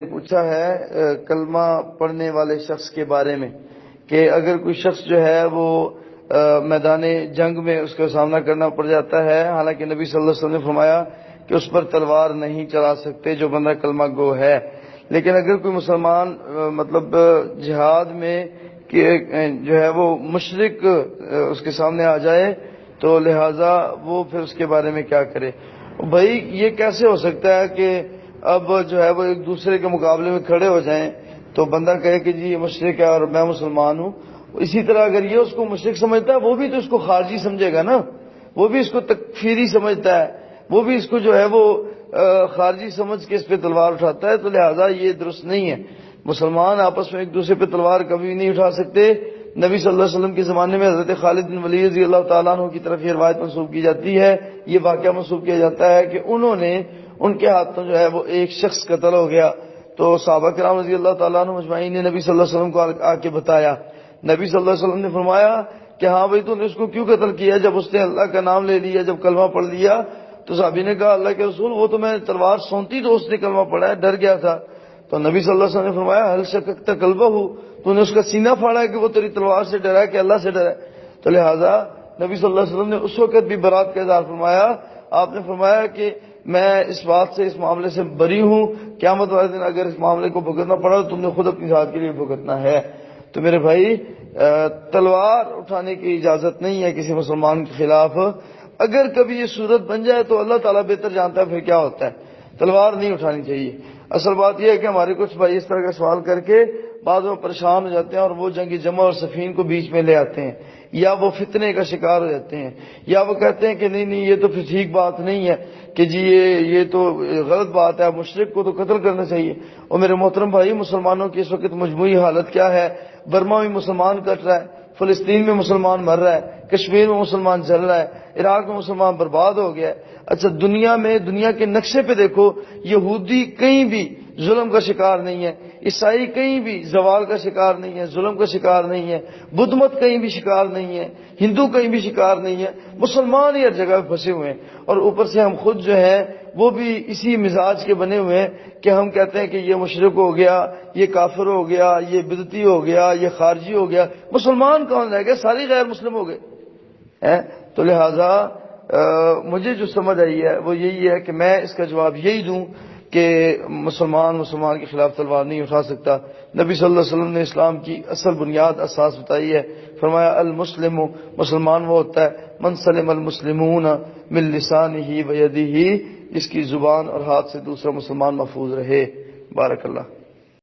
پوچھا ہے کلمہ پڑھنے والے شخص کے بارے میں کہ اگر کوئی شخص جو ہے وہ میدان جنگ میں اس کا سامنا کرنا پڑ جاتا ہے، حالانکہ نبی صلی اللہ علیہ وسلم نے فرمایا کہ اس پر تلوار نہیں چلا سکتے جو بندہ کلمہ گو ہے، لیکن اگر کوئی مسلمان مطلب جہاد میں جو ہے وہ مشرک اس کے سامنے آ جائے تو لہٰذا وہ پھر اس کے بارے میں کیا کرے؟ بھائی یہ کیسے ہو سکتا ہے کہ اب جو ہے وہ ایک دوسرے کے مقابلے میں کھڑے ہو جائیں تو بندہ کہے کہ جی یہ مشرک ہے اور میں مسلمان ہوں؟ اسی طرح اگر یہ اس کو مشرک سمجھتا ہے وہ بھی تو اس کو خارجی سمجھے گا نا، وہ بھی اس کو تکفیری سمجھتا ہے، وہ بھی اس کو جو ہے وہ خارجی سمجھ کے اس پہ تلوار اٹھاتا ہے، تو لہٰذا یہ درست نہیں ہے۔ مسلمان آپس میں ایک دوسرے پہ تلوار کبھی نہیں اٹھا سکتے۔ نبی صلی اللہ علیہ وسلم کے زمانے میں حضرت خالد بن ولید رضی اللہ تعالیٰ عنہ کی طرف یہ روایت منسوب کی جاتی ہے، یہ واقعہ منسوب کیا جاتا ہے کہ انہوں نے ان کے ہاتھوں جو ہے وہ ایک شخص قتل ہو گیا، تو صحابہ کرام رضی اللہ تعالیٰ عنہ مجمعین نے نبی صلی اللہ علیہ وسلم کو آ کے بتایا۔ نبی صلی اللہ علیہ وسلم نے فرمایا کہ ہاں بھائی تو نے اس کو کیوں قتل کیا؟ جب اس نے اللہ کا نام لے لیا، جب کلمہ پڑھ لیا، تو صحابی نے کہا اللہ کے رسول وہ تو میں تلوار سونتی تو اس نے کلمہ پڑھا ہے، ڈر گیا تھا۔ تو نبی صلی اللہ علیہ وسلم نے فرمایا حل شککت قلبہ، تو نے اس کا سینہ پھاڑا ہے کہ وہ تیری تلوار سے ڈرا ہے کہ اللہ سے ڈرا ہے؟ تو لہٰذا نبی صلی اللہ علیہ وسلم نے اس وقت بھی برات کا اظہار فرمایا۔ آپ نے فرمایا کہ میں اس بات سے، اس معاملے سے بری ہوں، قیامت والے دن اگر اس معاملے کو بھگتنا پڑا تو تم نے خود اپنی ذات کے لیے بھگتنا ہے۔ تو میرے بھائی تلوار اٹھانے کی اجازت نہیں ہے کسی مسلمان کے خلاف۔ اگر کبھی یہ صورت بن جائے تو اللہ تعالیٰ بہتر جانتا ہے پھر کیا ہوتا ہے، تلوار نہیں اٹھانی چاہیے۔ اصل بات یہ ہے کہ ہمارے کچھ بھائی اس طرح کا سوال کر کے بعض وہ پریشان ہو جاتے ہیں اور وہ جنگ جمع اور صفین کو بیچ میں لے آتے ہیں، یا وہ فتنے کا شکار ہو جاتے ہیں، یا وہ کہتے ہیں کہ نہیں یہ تو پھر ٹھیک بات نہیں ہے کہ جی یہ تو غلط بات ہے، مشرک کو تو قتل کرنا چاہیے۔ اور میرے محترم بھائی، مسلمانوں کی اس وقت مجموعی حالت کیا ہے؟ برما میں مسلمان کٹ رہا ہے، فلسطین میں مسلمان مر رہا ہے، کشمیر میں مسلمان جل رہا ہے، عراق میں مسلمان برباد ہو گیا ہے۔ اچھا دنیا کے نقشے پہ دیکھو، یہودی کہیں بھی ظلم کا شکار نہیں ہے، عیسائی کہیں بھی زوال کا شکار نہیں ہے، ظلم کا شکار نہیں ہے، بدھ مت کہیں بھی شکار نہیں ہے، ہندو کہیں بھی شکار نہیں ہے، مسلمان ہی ہر جگہ پھنسے ہوئے ہیں۔ اور اوپر سے ہم خود جو ہے وہ بھی اسی مزاج کے بنے ہوئے ہیں کہ ہم کہتے ہیں کہ یہ مشرک ہو گیا، یہ کافر ہو گیا، یہ بدعتی ہو گیا، یہ خارجی ہو گیا۔ مسلمان کون رہ گئے؟ سارے غیر مسلم ہو گئے۔ تو لہٰذا مجھے جو سمجھ آئی ہے وہ یہی ہے کہ میں اس کا جواب یہی دوں کہ مسلمان کے خلاف تلوار نہیں اٹھا سکتا۔ نبی صلی اللہ علیہ وسلم نے اسلام کی اصل بنیاد اساس بتائی ہے، فرمایا المسلم، مسلمان وہ ہوتا ہے من سلم المسلمون من لسانہ و یدہ، جس کی زبان اور ہاتھ سے دوسرا مسلمان محفوظ رہے۔ بارک اللہ۔